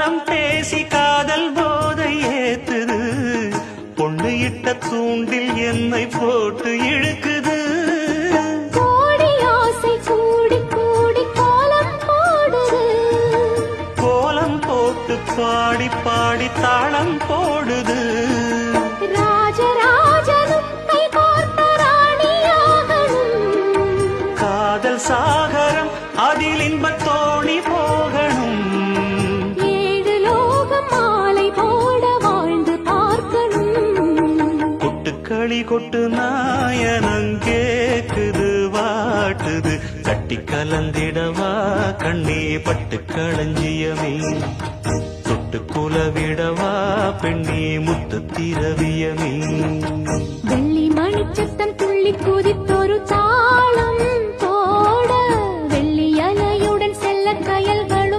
காலம் பேசி காதல் போதை ஏத்துது பொண்ணு இட்ட தூண்டில் என்னை போட்டு இழுக்குது கோடி ஆசை கூடி கூடி கோலம் போடுது கோலம் போட்டு பாடி பாடி தாளம் போடுது ராஜராஜனும் கை கோர்த்த ராணியாகணும் காதல் சாகரம் அதில் இன்பத் தோணி போகணும் ஏழு லோகம் மாலை போட வாழ்ந்து பார்க்கணும் கொட்டுக்களி கொட்டு நாயனங் கேக்குது வாட்டுது கட்டி கலந்திடவா கண்ணே பட்டு களஞ்சியமே தொட்டு குலவிடவா பெண்ணே முத்து திரவியமே வெள்ளி மணிச்சத்தம் துள்ளி குதித்தொரு தாளம்